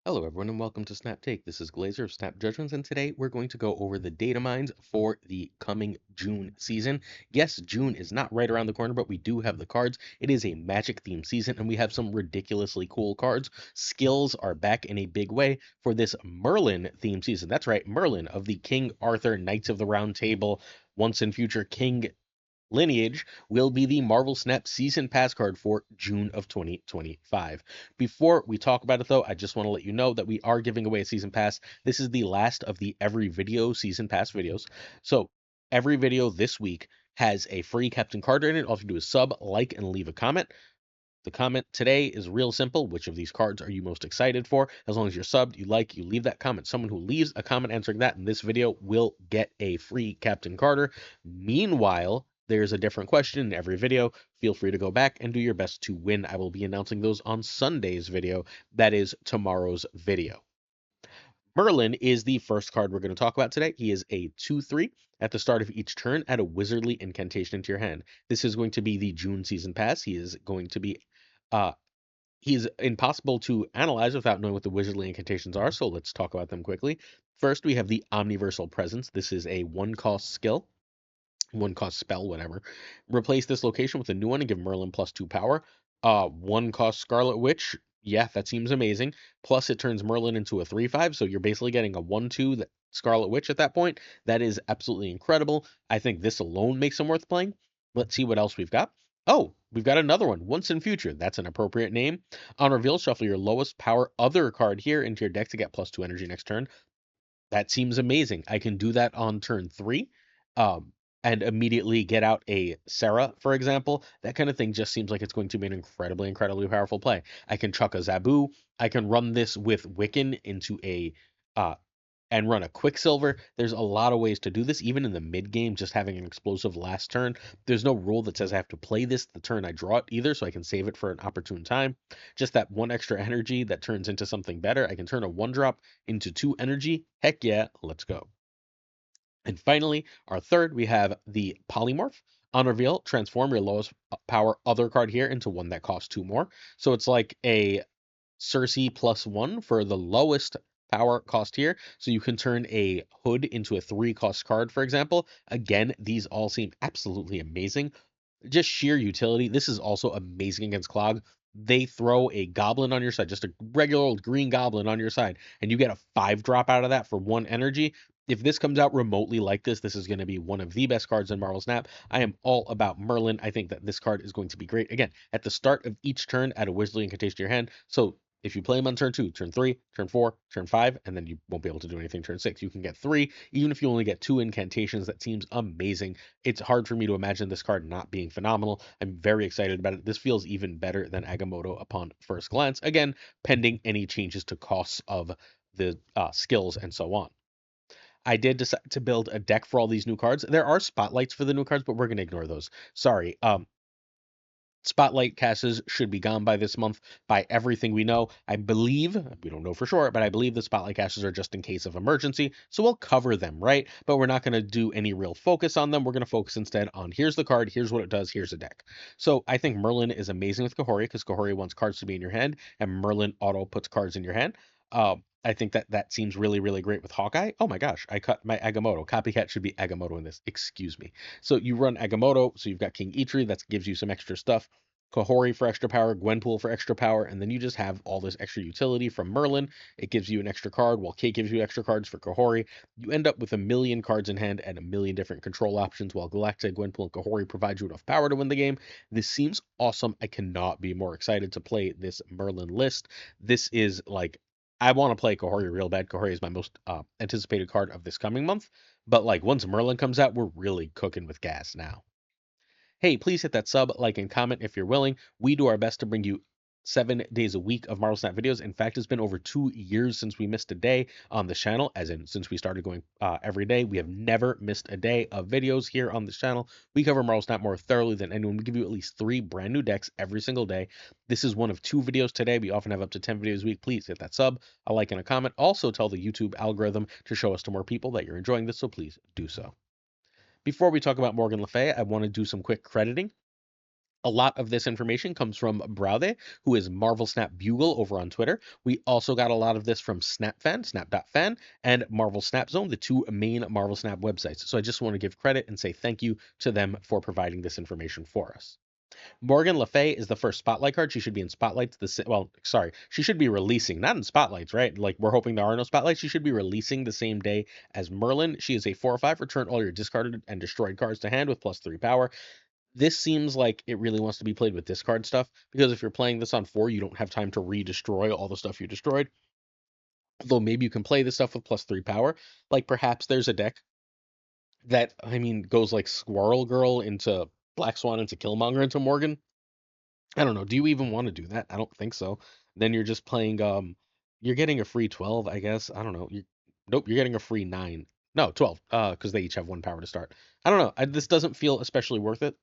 Hello everyone and welcome to Snap Take. This is Glazer of Snap Judgments and today we're going to go over the data mines for the coming June season. Yes, June is not right around the corner, but we do have the cards. It is a magic themed season and we have some ridiculously cool cards. Skills are back in a big way for this Merlin themed season. That's right, Merlin of the King Arthur Knights of the Round Table, once and future King lineage will be the Marvel Snap Season Pass card for June of 2025. Before we talk about it though, I just want to let you know that we are giving away a Season Pass. This is the last of the every video Season Pass videos. So every video this week has a free Captain Carter in it. All you have to do is sub, like, and leave a comment. The comment today is real simple. Which of these cards are you most excited for? As long as you're subbed, you like, you leave that comment. Someone who leaves a comment answering that in this video will get a free Captain Carter. Meanwhile, there's a different question in every video. Feel free to go back and do your best to win. I will be announcing those on Sunday's video. That is tomorrow's video. Merlin is the first card we're going to talk about today. He is a 2/3. At the start of each turn, add a wizardly incantation into your hand. This is going to be the June season pass. He is going to be uh, he's impossible to analyze without knowing what the wizardly incantations are, so let's talk about them quickly. First, we have the Omniversal Presence. This is a one-cost skill, one-cost spell, whatever. Replace this location with a new one and give Merlin +2 power. One-cost Scarlet Witch. Yeah, that seems amazing. Plus, it turns Merlin into a 3/5, so you're basically getting a 1/2 Scarlet Witch at that point. That is absolutely incredible. I think this alone makes him worth playing. Let's see what else we've got. Oh, we've got another one. Once in Future. That's an appropriate name. On reveal, shuffle your lowest power other card here into your deck to get +2 energy next turn. That seems amazing. I can do that on turn 3. Um, and immediately get out a Sarah, for example. That kind of thing just seems like it's going to be an incredibly powerful play. I can chuck a Zabu. I can run this with Wiccan into a uh, and run a Quicksilver. There's a lot of ways to do this, even in the mid game, just having an explosive last turn. There's no rule that says I have to play this the turn I draw it either, so I can save it for an opportune time. Just that one extra energy that turns into something better. I can turn a 1-drop into 2 energy. Heck yeah, let's go. And finally, our third, we have the Polymorph. On reveal, transform your lowest power other card here into one that costs 2 more. So it's like a Cersei +1 for the lowest power cost here. So you can turn a Hood into a 3-cost card, for example. Again, these all seem absolutely amazing. Just sheer utility. This is also amazing against Clog. They throw a goblin on your side, just a regular old green goblin on your side, and you get a 5-drop out of that for 1 energy. If this comes out remotely like this is going to be one of the best cards in Marvel Snap. I am all about Merlin. I think that this card is going to be great. Again, at the start of each turn, add a Wizardly Incantation to your hand. So if you play him on turn 2, turn 3, turn 4, turn 5, and then you won't be able to do anything turn 6. You can get 3, even if you only get 2 incantations. That seems amazing. It's hard for me to imagine this card not being phenomenal. I'm very excited about it. This feels even better than Agamotto upon first glance. Again, pending any changes to costs of the skills and so on. I did decide to build a deck for all these new cards. There are spotlights for the new cards, but we're going to ignore those. Sorry. Spotlight caches should be gone by this month by everything we know. I believe, we don't know for sure, but I believe the spotlight caches are just in case of emergency. So we'll cover them, right? But we're not going to do any real focus on them. We're going to focus instead on here's the card, here's what it does, here's a deck. So I think Merlin is amazing with Kahori because Kahori wants cards to be in your hand and Merlin auto puts cards in your hand. I think that seems really great with Hawkeye. Oh my gosh, I cut my Agamotto. Copycat should be Agamotto in this. Excuse me. So you run Agamotto, so you've got King Eitri, that gives you some extra stuff. Kahori for extra power, Gwenpool for extra power, and then you just have all this extra utility from Merlin. It gives you an extra card, while Kate gives you extra cards for Kahori. You end up with a million cards in hand and a million different control options, while Galactic, Gwenpool, and Kahori provide you enough power to win the game. This seems awesome. I cannot be more excited to play this Merlin list. This is like I want to play Kahori real bad. Kahori is my most anticipated card of this coming month. But like once Merlin comes out, we're really cooking with gas now. Hey, please hit that sub, like, and comment if you're willing. We do our best to bring you 7 days a week of Marvel Snap videos. In fact, it's been over 2 years since we missed a day on this channel, as in since we started going every day. We have never missed a day of videos here on this channel. We cover Marvel Snap more thoroughly than anyone. We give you at least 3 brand new decks every single day. This is one of 2 videos today. We often have up to 10 videos a week. Please hit that sub, a like, and a comment. Also tell the YouTube algorithm to show us to more people that you're enjoying this, so please do so. Before we talk about Morgan Le Fay, I want to do some quick crediting. A lot of this information comes from Braude, who is Marvel Snap Bugle over on Twitter. We also got a lot of this from SnapFan, Snap.fan, and Marvel Snap Zone, the two main Marvel Snap websites. So I just want to give credit and say thank you to them for providing this information for us. Morgan Le Fay is the first Spotlight card. She should be in Spotlights. Well, sorry, she should be releasing, not in Spotlights, right? Like we're hoping there are no Spotlights. She should be releasing the same day as Merlin. She is a 4/5. Return all your discarded and destroyed cards to hand with +3 power. This seems like it really wants to be played with discard stuff because if you're playing this on 4, you don't have time to re-destroy all the stuff you destroyed. Though maybe you can play this stuff with +3 power. Like perhaps there's a deck that goes like Squirrel Girl into Black Swan into Killmonger into Morgan. I don't know. Do you even want to do that? I don't think so. Then you're just playing you're getting a free 12, I guess. I don't know. Nope, you're getting a free 9. No, 12. Because they each have 1 power to start. I don't know. This doesn't feel especially worth it.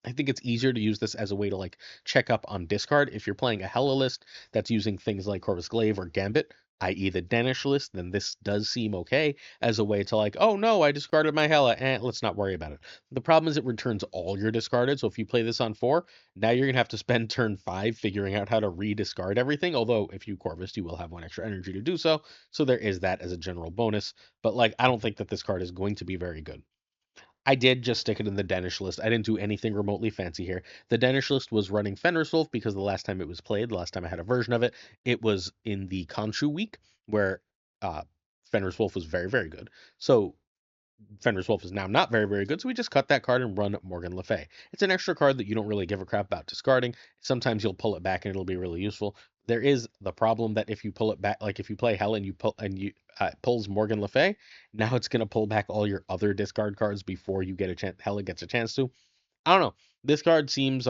I think it's easier to use this as a way to like check up on discard. If you're playing a Hella list that's using things like Corvus Glaive or Gambit, i.e. the Danish list, then this does seem okay as a way to like, oh no, I discarded my Hella, let's not worry about it. The problem is it returns all your discarded, so if you play this on 4, now you're gonna have to spend turn 5 figuring out how to re-discard everything, although if you Corvus, you will have 1 extra energy to do so, so there is that as a general bonus, but like, I don't think that this card is going to be very good. I did just stick it in the Danish list. I didn't do anything remotely fancy here. The Danish list was running Fenris Wolf because the last time it was played, the last time I had a version of it, it was in the Khonshu week where uh, Fenris Wolf was very, very good. So Fenris Wolf is now not very, very good, so we just cut that card and run Morgan Le Fay. It's an extra card that you don't really give a crap about discarding. Sometimes you'll pull it back and it'll be really useful. There is the problem that if you pull it back, like if you play Hell and you pull and you pulls Morgan Le Fay, now it's gonna pull back all your other discard cards before you get a chance. Hella gets a chance to. I don't know. This card seems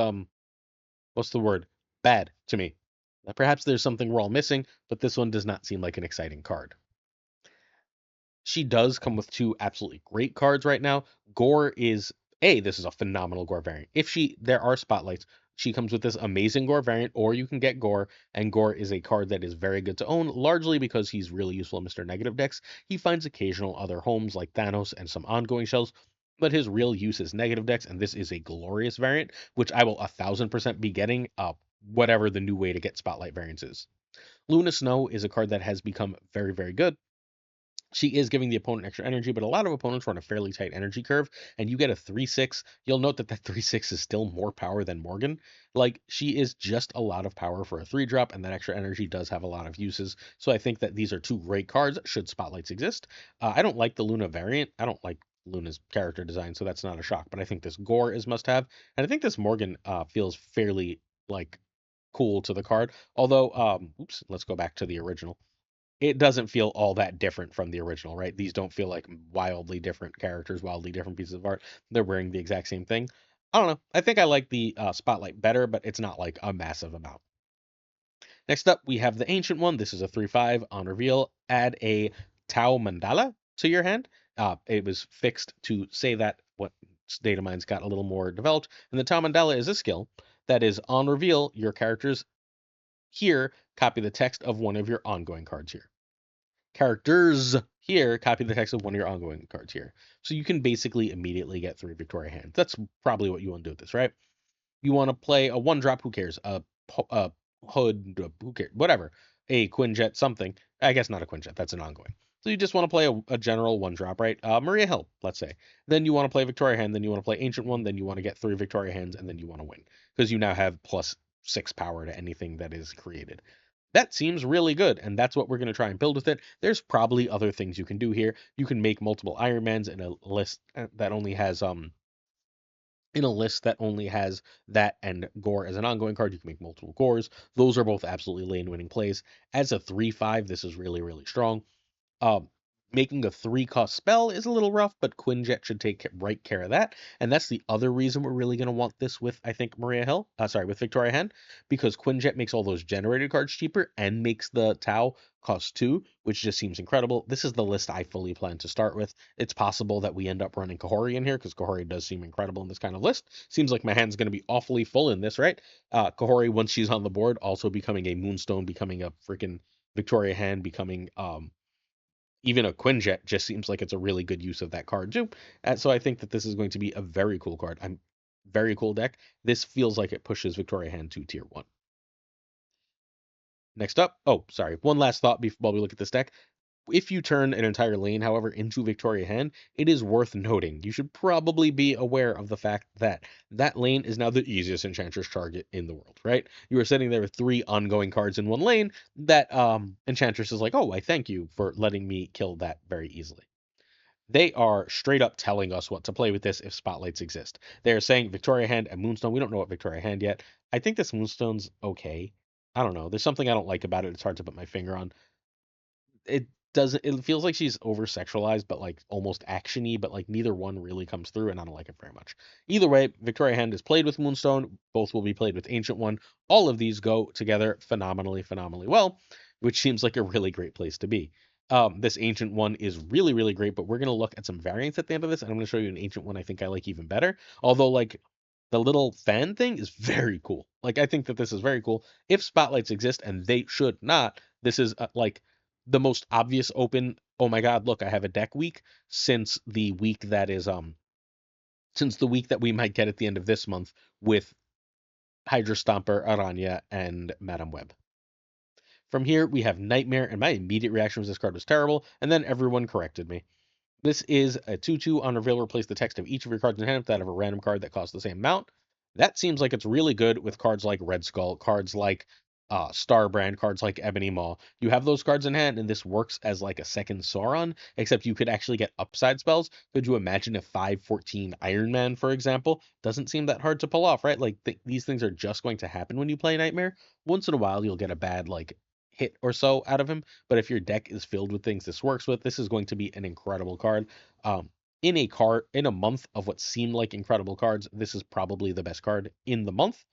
what's the word? Bad to me. Perhaps there's something we're all missing, but this one does not seem like an exciting card. She does come with 2 absolutely great cards right now. Gore is this is a phenomenal Gore variant. If there are spotlights, she comes with this amazing Gore variant, or you can get Gore, and Gore is a card that is very good to own, largely because he's really useful in Mr. Negative decks. He finds occasional other homes like Thanos and some ongoing shells, but his real use is negative decks, and this is a glorious variant, which I will 1000% be getting whatever the new way to get spotlight variants is. Luna Snow is a card that has become very, very good. She is giving the opponent extra energy, but a lot of opponents run a fairly tight energy curve, and you get a 3/6. You'll note that 3/6 is still more power than Morgan. Like, she is just a lot of power for a 3-drop, and that extra energy does have a lot of uses. So I think that these are 2 great cards, should spotlights exist. I don't like the Luna variant. I don't like Luna's character design, so that's not a shock, but I think this Gore is must have, and I think this Morgan feels fairly, like, cool to the card. Although, oops, let's go back to the original. It doesn't feel all that different from the original, right? These don't feel like wildly different characters, wildly different pieces of art. They're wearing the exact same thing. I don't know. I think I like the Spotlight better, but it's not like a massive amount. Next up, we have the Ancient One. This is a 3/5 on reveal. Add a Tau Mandala to your hand. It was fixed to say that what Datamines got a little more developed. And the Tau Mandala is a skill that is on reveal. Your characters here copy the text of one of your ongoing cards here. Characters here copy the text of one of your ongoing cards here. So you can basically immediately get 3 Victoria hands. That's probably what you want to do with this, right? You want to play a 1-drop, who cares? A Hood, who cares? Whatever. A Quinjet, something. I guess not a Quinjet, that's an ongoing. So you just want to play a general 1-drop, right? Maria Hill, let's say. Then you want to play Victoria Hand, then you want to play Ancient One, then you want to get 3 Victoria Hands, and then you want to win. Because you now have +6 power to anything that is created. That seems really good, and that's what we're going to try and build with it. There's probably other things you can do here. You can make multiple Iron Mans in a list that only has that and Gore as an ongoing card. You can make multiple Gores. Those are both absolutely lane winning plays. As a 3/5, this is really, really strong. Um, Making a 3-cost spell is a little rough, but Quinjet should take right care of that. And that's the other reason we're really going to want this with, I think, with Victoria Hand, because Quinjet makes all those generated cards cheaper and makes the Tau cost 2, which just seems incredible. This is the list I fully plan to start with. It's possible that we end up running Kahori in here, because Kahori does seem incredible in this kind of list. Seems like my hand's going to be awfully full in this, right? Kahori, once she's on the board, also becoming a Moonstone, becoming a freaking Victoria Hand, becoming even a Quinjet just seems like it's a really good use of that card too. So I think that this is going to be a very cool card. I'm very cool deck. This feels like it pushes Victoria Hand to tier 1. Next up, oh, sorry, one last thought while we look at this deck. If you turn an entire lane, however, into Victoria Hand, it is worth noting. You should probably be aware of the fact that that lane is now the easiest Enchantress target in the world, right? You are sitting there with 3 ongoing cards in one lane that Enchantress is like, oh, I thank you for letting me kill that very easily. They are straight up telling us what to play with this if spotlights exist. They're saying Victoria Hand and Moonstone. We don't know what Victoria Hand yet. I think this Moonstone's okay. I don't know. There's something I don't like about it. It's hard to put my finger on. It doesn't, it feels like she's over sexualized, but like almost actiony, but like neither one really comes through, and I don't like it very much. Either way, Victoria Hand is played with Moonstone. Both will be played with Ancient One. All of these go together phenomenally well, which seems like a really great place to be. This Ancient One is really great, but we're going to look at some variants at the end of this, and I'm going to show you an Ancient One I think I like even better. Although, like, the little fan thing is very cool. Like, I think that this is very cool. If spotlights exist, and they should not, this is like the most obvious open, oh my god, look, I have a deck week since the week that is since the week that we might get at the end of this month with Hydra Stomper, Aranya, and Madame Web. From here, we have Nightmare, and my immediate reaction was this card was terrible, and then everyone corrected me. This is a 2/2 on reveal. Replace the text of each of your cards in hand with that of a random card that costs the same amount. That seems like it's really good with cards like Red Skull, cards like Starbrand, cards like Ebony Maw. You have those cards in hand, and this works as like a second Sauron, except you could actually get upside spells. Could you imagine a 5/14 Iron Man, for example? Doesn't seem that hard to pull off, right? Like these things are just going to happen when you play Nightmare. Once in a while, you'll get a bad like hit or so out of him, but if your deck is filled with things this works with, this is going to be an incredible card. In a month of what seemed like incredible cards, this is probably the best card in the month.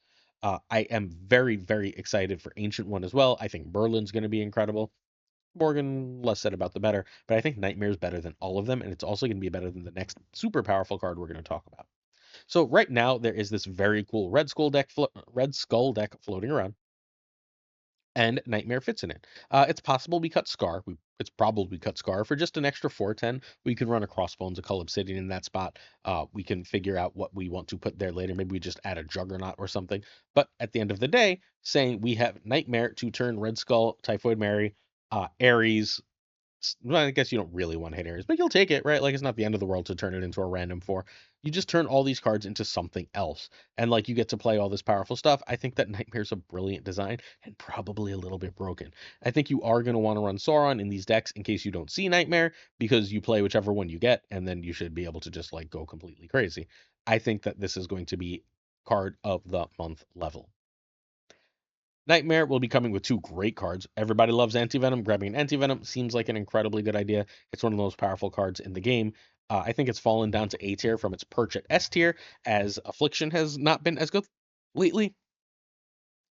I am very excited for Ancient One as well. I think Merlin's going to be incredible. Morgan, less said about the better, but I think Nightmare's better than all of them, and it's also going to be better than the next super powerful card we're going to talk about. So right now there is this very cool Red Skull deck floating around, and Nightmare fits in it. It's possible we cut Scar. It's probably cut Scar for just an extra 410. We can run a Crossbones, a Cull Obsidian in that spot. We can figure out what we want to put there later. Maybe we just add a Juggernaut or something. But at the end of the day, saying we have Nightmare to turn Red Skull, Typhoid Mary, Ares, well, I guess you don't really want to hit Ares, but you'll take it, right? Like, it's not the end of the world to turn it into a random 4. You just turn all these cards into something else, and like you get to play all this powerful stuff. I think that Nightmare's a brilliant design and probably a little bit broken. I think you are going to want to run Sauron in these decks in case you don't see Nightmare, because you play whichever one you get, and then you should be able to just like go completely crazy. I think that this is going to be card of the month level. Nightmare will be coming with 2 great cards. Everybody loves Antivenom. Grabbing an Antivenom seems like an incredibly good idea. It's one of the most powerful cards in the game. I think it's fallen down to A tier from its perch at S tier, as Affliction has not been as good lately.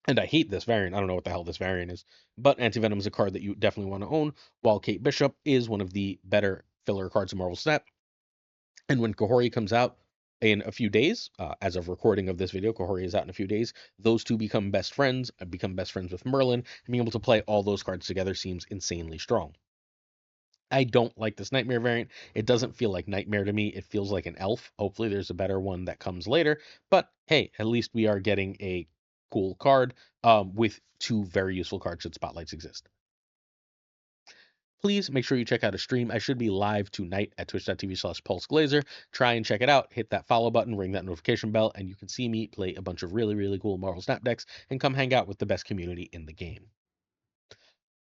And I hate this variant. I don't know what the hell this variant is. But Antivenom is a card that you definitely want to own, while Kate Bishop is one of the better filler cards in Marvel Snap. And when Kahori comes out in a few days, as of recording of this video, Kahori is out in a few days. Those two become best friends. I become best friends with Merlin. And being able to play all those cards together seems insanely strong. I don't like this Nightmare variant. It doesn't feel like Nightmare to me. It feels like an elf. Hopefully, there's a better one that comes later. But hey, at least we are getting a cool card with 2 very useful cards should spotlights exist. Please make sure you check out a stream. I should be live tonight at twitch.tv/PulseGlazer. Try and check it out. Hit that follow button, ring that notification bell, and you can see me play a bunch of really cool Marvel Snap decks and come hang out with the best community in the game.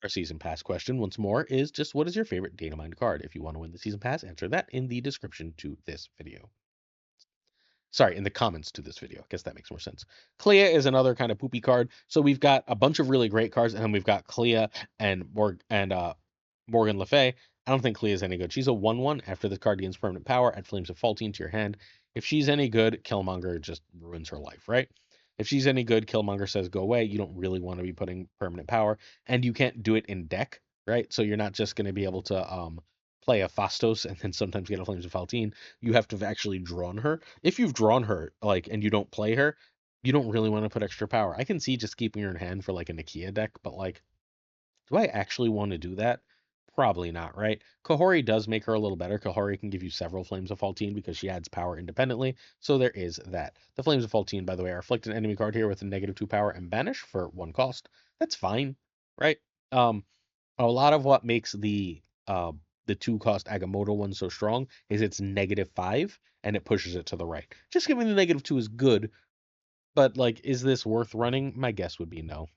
Our season pass question, once more, is just what is your favorite Datamine card? If you want to win the season pass, answer that in the description to this video. Sorry, in the comments to this video. I guess that makes more sense. Clea is another kind of poopy card. So we've got a bunch of really great cards, and then we've got Clea and Morgan Le Fay. I don't think Clea is any good. She's a 1/1. After the card gains permanent power, add Flames of Faultine to your hand. If she's any good, Killmonger just ruins her life, right? If she's any good, Killmonger says go away. You don't really want to be putting permanent power, and you can't do it in deck, right? So you're not just going to be able to play a Fastos and then sometimes get a Flames of Faultine. You have to have actually drawn her. If you've drawn her, like, and you don't play her, you don't really want to put extra power. I can see just keeping her in hand for like a Nakia deck, but like, do I actually want to do that? Probably not, right? Kahori does make her a little better. Kahori can give you several Flames of Faultine because she adds power independently, so there is that. The Flames of Faultine, by the way, are afflict an enemy card here with a -2 power and banish for 1 cost. That's fine, right? Um, a lot of what makes the 2 cost Agamotto one so strong is it's -5 and it pushes it to the right. Just giving the -2 is good, but like, is this worth running? My guess would be no.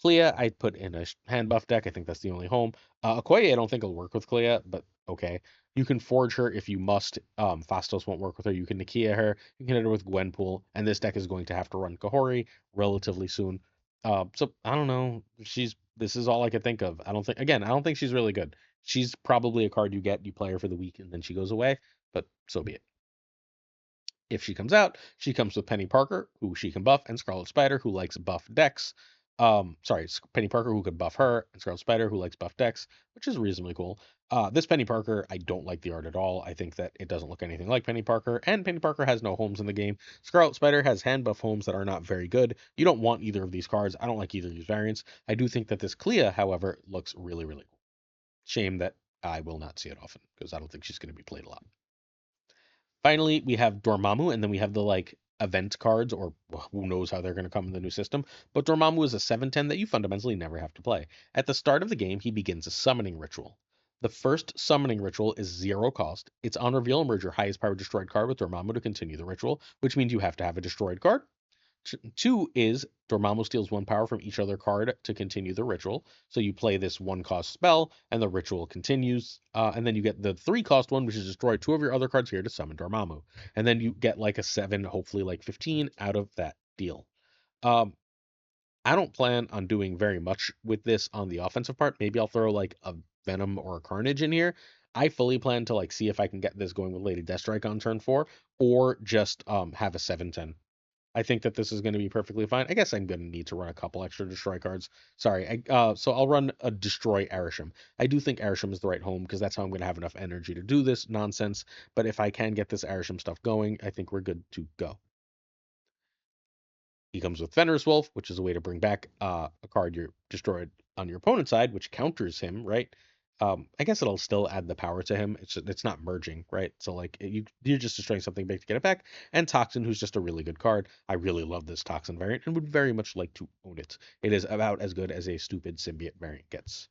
Clea, I put in a hand buff deck. I think that's the only home. Okoye, I don't think will work with Clea, but okay. You can forge her if you must. Fastos won't work with her. You can Nakia her. You can hit her with Gwenpool, and this deck is going to have to run Kahori relatively soon. So I don't know. This is all I could think of. I don't think she's really good. She's probably a card you get, you play her for the week, and then she goes away. But so be it. If she comes out, she comes with Penny Parker, who she can buff, and Scarlet Spider, who likes buff decks. Sorry, Penny Parker, who could buff her, and Scarlet Spider, who likes buff decks, which is reasonably cool. This Penny Parker, I don't like the art at all. I think that it doesn't look anything like Penny Parker, and Penny Parker has no homes in the game. Scarlet Spider has hand buff homes that are not very good. You don't want either of these cards. I don't like either of these variants. I do think that this Clea, however, looks really, really cool. Shame that I will not see it often, because I don't think she's going to be played a lot. Finally, we have Dormammu, and then we have the like event cards, or who knows how they're going to come in the new system. But Dormammu is a 7/10 that you fundamentally never have to play. At the start of the game, he begins a summoning ritual. The first summoning ritual is 0 cost. It's on reveal, emerge your highest power destroyed card with Dormammu to continue the ritual, which means you have to have a destroyed card. Two is Dormammu steals 1 power from each other card to continue the ritual. So you play this 1 cost spell, and the ritual continues. And then you get the 3 cost one, which is destroy 2 of your other cards here to summon Dormammu. And then you get like a 7, hopefully like 15 out of that deal. Um, I don't plan on doing very much with this on the offensive part. Maybe I'll throw like a Venom or a Carnage in here. I fully plan to like see if I can get this going with Lady Deathstrike on turn 4, or just have a 7/10. I think that this is going to be perfectly fine. I guess I'm going to need to run a couple extra destroy cards. Sorry. So I'll run a destroy Arisham. I do think Arisham is the right home because that's how I'm going to have enough energy to do this nonsense. But if I can get this Arisham stuff going, I think we're good to go. He comes with Fenris Wolf, which is a way to bring back a card you destroyed on your opponent's side, which counters him, right? I guess it'll still add the power to him. It's not merging, right? So like you're just destroying something big to get it back. And Toxin, who's just a really good card. I really love this Toxin variant and would very much like to own it. It is about as good as a stupid symbiote variant gets.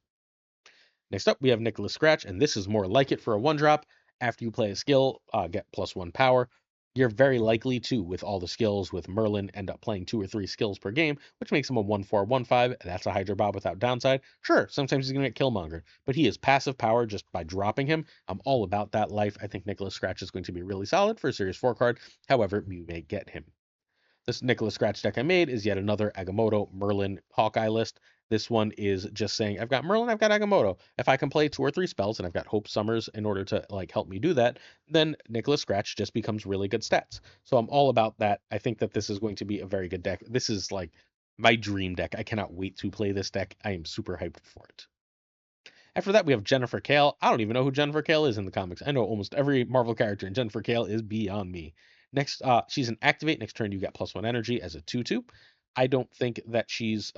Next up, we have Nicholas Scratch, and this is more like it for a 1-drop. After you play a skill, get +1 power. You're very likely to, with all the skills, with Merlin, end up playing 2 or 3 skills per game, which makes him a 1/4, 1/5. That's a Hydra Bob without downside. Sure, sometimes he's going to get Killmonger, but he is passive power just by dropping him. I'm all about that life. I think Nicholas Scratch is going to be really solid for a Series 4 card. However, you may get him. This Nicholas Scratch deck I made is yet another Agamotto Merlin Hawkeye list. This one is just saying I've got Merlin, I've got Agamotto. If I can play 2 or 3 spells and I've got Hope Summers in order to like help me do that, then Nicholas Scratch just becomes really good stats. So I'm all about that. I think that this is going to be a very good deck. This is like my dream deck. I cannot wait to play this deck. I am super hyped for it. After that, we have Jennifer Kale. I don't even know who Jennifer Kale is in the comics. I know almost every Marvel character, and Jennifer Kale is beyond me. Next, she's an activate. Next turn, you get +1 energy as a 2/2. I don't think that she's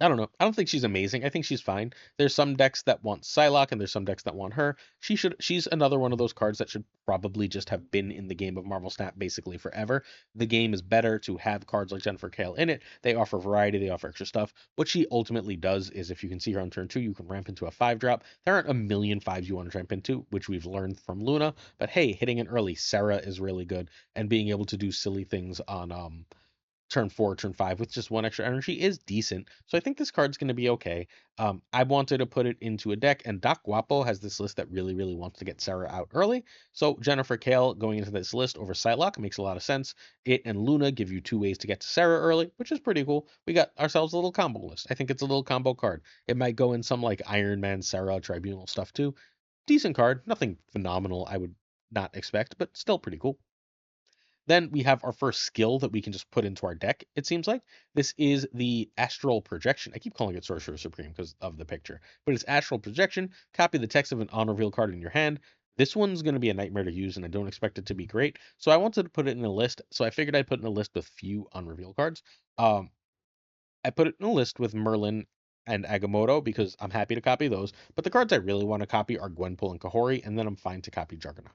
I don't know. I don't think she's amazing. I think she's fine. There's some decks that want Psylocke and there's some decks that want her. She's another one of those cards that should probably just have been in the game of Marvel Snap basically forever. The game is better to have cards like Jennifer Kale in it. They offer variety, they offer extra stuff. What she ultimately does is if you can see her on turn 2, you can ramp into a 5-drop. There aren't a million 5s you want to ramp into, which we've learned from Luna, but hey, hitting an early Sarah is really good and being able to do silly things on turn 4, turn 5 with just 1 extra energy is decent. So I think this card's going to be okay. I wanted to put it into a deck, and Doc Guapo has this list that really, really wants to get Sarah out early. So Jennifer Kale going into this list over Psylocke makes a lot of sense. It and Luna give you 2 ways to get to Sarah early, which is pretty cool. We got ourselves a little combo list. I think it's a little combo card. It might go in some like Iron Man, Sarah, Tribunal stuff too. Decent card. Nothing phenomenal I would not expect, but still pretty cool. Then we have our first skill that we can just put into our deck, it seems like. This is the Astral Projection. I keep calling it Sorcerer Supreme because of the picture. But it's Astral Projection. Copy the text of an on-reveal card in your hand. This one's going to be a nightmare to use, and I don't expect it to be great. So I wanted to put it in a list. So I figured I'd put in a list with few on-reveal cards. I put it in a list with Merlin and Agamotto because I'm happy to copy those. But the cards I really want to copy are Gwenpool and Kahori, and then I'm fine to copy Juggernaut.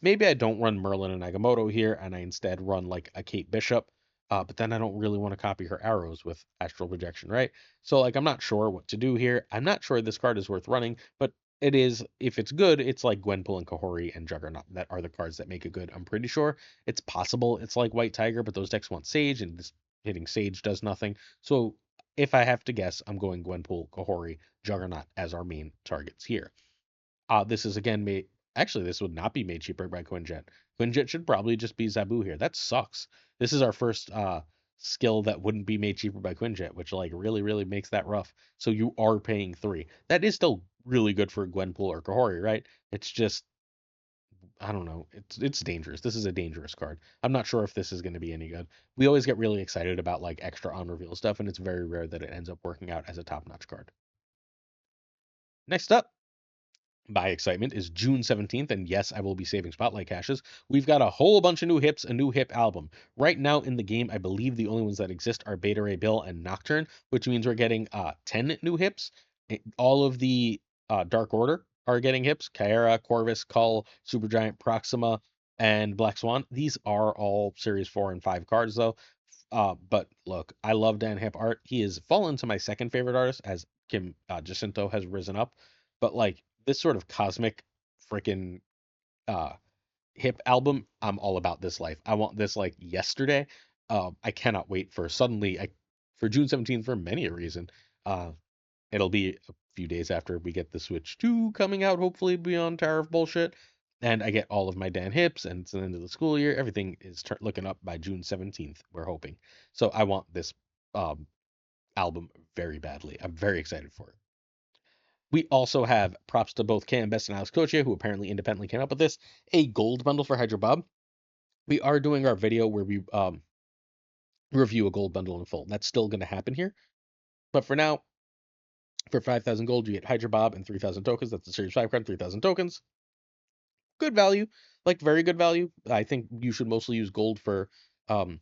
Maybe I don't run Merlin and Agamotto here, and I instead run like a Kate Bishop. But then I don't really want to copy her arrows with Astral Projection, right? So like I'm not sure what to do here. I'm not sure this card is worth running, but it is, if it's good, it's like Gwenpool and Kahori and Juggernaut that are the cards that make it good. I'm pretty sure it's possible it's like White Tiger, but those decks want Sage, and this hitting Sage does nothing. So if I have to guess, I'm going Gwenpool, Kahori, Juggernaut as our main targets here. This is again made. Actually, this would not be made cheaper by Quinjet. Quinjet should probably just be Zabu here. That sucks. This is our first skill that wouldn't be made cheaper by Quinjet, which like really makes that rough. So you are paying 3. That is still really good for Gwenpool or Kahori, right? It's just, I don't know. It's dangerous. This is a dangerous card. I'm not sure if this is going to be any good. We always get really excited about like extra on reveal stuff, and it's very rare that it ends up working out as a top-notch card. Next up, my excitement is June 17th, and yes, I will be saving Spotlight caches. We've got a whole bunch of new hips, a new hip album. Right now in the game, I believe the only ones that exist are Beta Ray Bill and Nocturne, which means we're getting 10 new hips. All of the Dark Order are getting hips. Kyera, Corvus, Cull, Supergiant, Proxima, and Black Swan. These are all Series 4 and 5 cards, though. But look, I love Dan Hipp art. He has fallen to my second favorite artist as Kim Jacinto has risen up. But like this sort of cosmic freaking uh hip album, I'm all about this life. I want this like yesterday. I cannot wait for for June 17th for many a reason. Uh it'll be a few days after we get the Switch 2 coming out, hopefully beyond Tower of Bullshit. And I get all of my Dan Hips, and it's the end of the school year. Everything is looking up by June 17th, we're hoping. So I want this um, album very badly. I'm very excited for it. We also have props to both Cam Best and Alex Kochia, who apparently independently came up with this, a gold bundle for Hydra Bob. We are doing our video where we review a gold bundle in full. That's still going to happen here. But for now, for 5,000 gold, you get Hydra Bob and 3,000 tokens. That's the Series 5 card, 3,000 tokens. Good value, like very good value. I think you should mostly use gold for, um,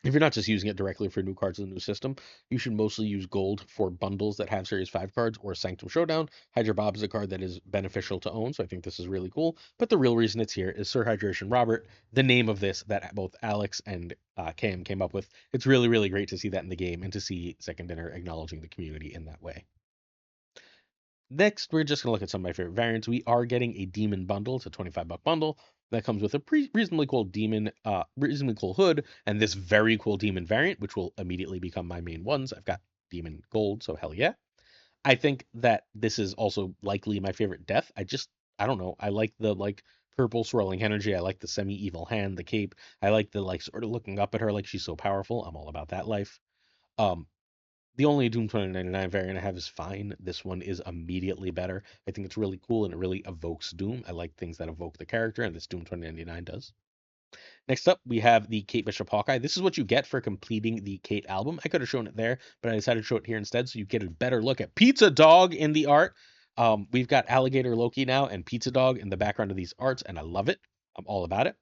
if you're not just using it directly for new cards in the new system, you should mostly use gold for bundles that have Series 5 cards or Sanctum Showdown. Hydra Bob is a card that is beneficial to own, so I think this is really cool. But the real reason it's here is Sir Hydration Robert, the name of this that both Alex and Cam came up with. It's really great to see that in the game and to see Second Dinner acknowledging the community in that way. Next, we're just going to look at some of my favorite variants. We are getting a demon bundle. It's a 25-buck bundle that comes with a reasonably cool demon, reasonably cool hood, and this very cool demon variant, which will immediately become my main ones. I've got demon gold, so hell yeah. I think that this is also likely my favorite death. I don't know. I like the like purple swirling energy. I like the semi-evil hand, the cape. I like the like sort of looking up at her like she's so powerful. I'm all about that life. Um, the only Doom 2099 variant I have is fine. This one is immediately better. I think it's really cool and it really evokes Doom. I like things that evoke the character, and this Doom 2099 does. Next up, we have the Kate Bishop Hawkeye. This is what you get for completing the Kate album. I could have shown it there, but I decided to show it here instead so you get a better look at Pizza Dog in the art. We've got Alligator Loki now and Pizza Dog in the background of these arts, and I love it. I'm all about it.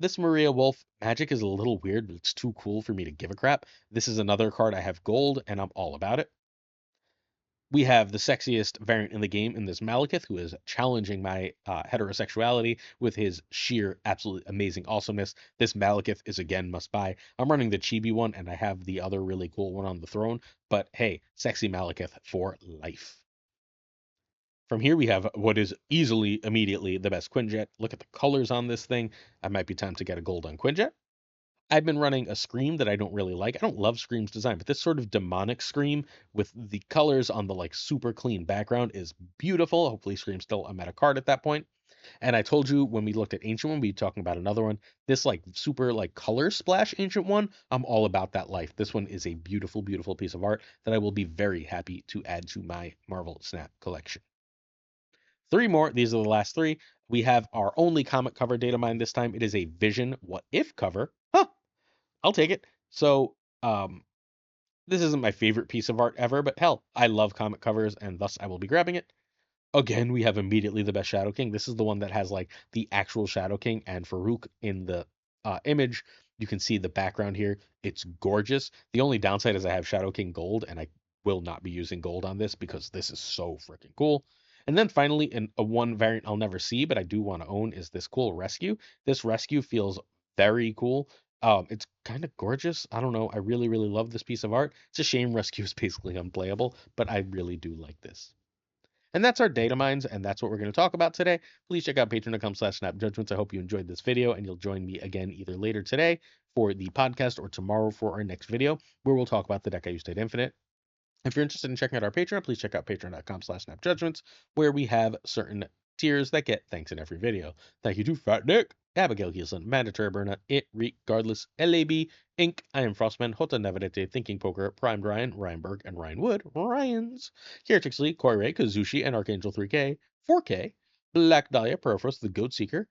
This Maria Wolf magic is a little weird, but it's too cool for me to give a crap. This is another card I have gold, and I'm all about it. We have the sexiest variant in the game in this Malekith, who is challenging my heterosexuality with his sheer, absolutely amazing awesomeness. This Malekith is again must buy. I'm running the Chibi one, and I have the other really cool one on the throne. But hey, sexy Malekith for life. From here, we have what is easily, immediately the best Quinjet. Look at the colors on this thing. I might be time to get a gold on Quinjet. I've been running a Scream that I don't really like. I don't love Scream's design, but this sort of demonic Scream with the colors on the like super clean background is beautiful. Hopefully Scream's still a meta card at that point. And I told you when we looked at Ancient One, we'd be talking about another one. This like super like color splash Ancient One, I'm all about that life. This one is a beautiful piece of art that I will be very happy to add to my Marvel Snap collection. 3 more. These are the last 3. We have our only comic cover Datamine this time. It is a Vision What If cover. Huh, I'll take it. So, this isn't my favorite piece of art ever, but hell, I love comic covers, and thus I will be grabbing it. Again, we have immediately the best Shadow King. This is the one that has like the actual Shadow King and Farouk in the image. You can see the background here. It's gorgeous. The only downside is I have Shadow King Gold, and I will not be using gold on this because this is so freaking cool. And then finally, a one variant I'll never see, but I do want to own is this cool rescue. This rescue feels very cool. It's kind of gorgeous. I don't know. I really, really love this piece of art. It's a shame rescue is basically unplayable, but I really do like this. And that's our data mines, and that's what we're going to talk about today. Please check out patreon.com/snapjudgments. I hope you enjoyed this video, and you'll join me again either later today for the podcast or tomorrow for our next video, where we'll talk about the deck I used at Infinite. If you're interested in checking out our Patreon, please check out patreon.com/snapjudgments, where we have certain tiers that get thanks in every video. Thank you to Fat Nick, Abigail Heelson, Amanda Turburna, It Regardless, LAB, Inc., I Am Frostman, Hota Nevedete, Thinking Poker, Primed Ryan, Ryan Berg, and Ryan Wood, Ryans, Heretics Lee, Koi Ray, Kazushi, and Archangel 3K, 4K, Black Dahlia, Perofrost, The Goat Seeker,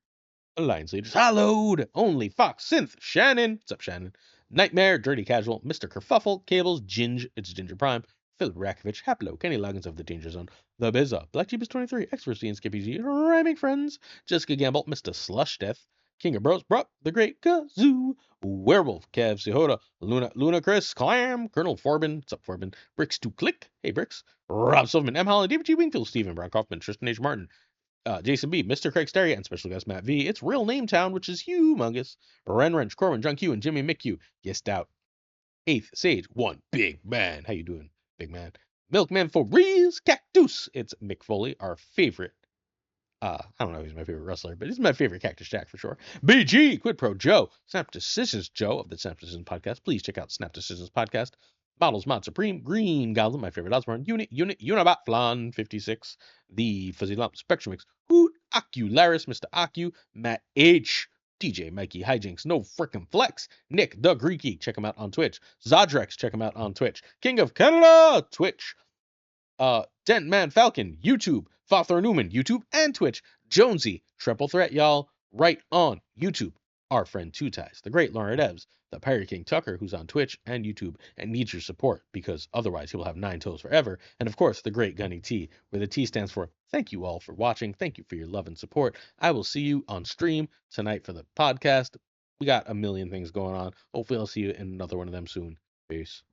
Alliance Leaders, Hallowed, Only Fox, Synth, Shannon, what's up, Shannon? Nightmare, Dirty Casual, Mr. Kerfuffle, Cables, Ginge, it's Ginger Prime, Philip Rakovich, Haplo, Kenny Loggins of the Danger Zone, The Bizza, Black Jeep is 23, Expertly and Skippy G, Rhyming Friends, Jessica Gamble, Mr. Slush Death, King of Bros, Bruck, The Great Kazoo, Werewolf, Kev, Sihota, Luna Chris, Clam, Colonel Forbin, what's up, Forbin, Bricks to Click, hey Bricks, Rob Silverman, M. Holland, David G. Wingfield, Stephen Brown Kaufman, Tristan H. Martin, Jason B, Mr. Craig Sterry, and special guest Matt V. It's Real Name Town, which is humongous. Ren Wrench, Corwin, John Q, and Jimmy McQ. Yes, doubt. 8th Sage, 1 Big Man. How you doing, big man? Milkman for Rees Cactus. It's Mick Foley, our favorite. I don't know if he's my favorite wrestler, but he's my favorite Cactus Jack for sure. BG, Quid Pro Joe, Snap Decisions Joe of the Snap Decisions Podcast. Please check out Snap Decisions Podcast. Models Mod Supreme, Green Goblin, my favorite Osborne, Unibot, Flan 56, The Fuzzy Lump, Spectrum Mix, Hoot, Ocularis, Mr. Acu, Matt H, DJ Mikey Hijinks, No Frickin' Flex, Nick the Greeky, check him out on Twitch, Zodrex, check him out on Twitch, King of Canada, Twitch, Dent Man Falcon, YouTube, Father Newman, YouTube and Twitch, Jonesy, Triple Threat, y'all, right on YouTube. Our friend Two Ties, the great Lauren Evs, the Pirate King Tucker, who's on Twitch and YouTube and needs your support because otherwise he will have 9 toes forever. And of course, the great Gunny T, where the T stands for thank you all for watching. Thank you for your love and support. I will see you on stream tonight for the podcast. We got a million things going on. Hopefully, I'll see you in another one of them soon. Peace.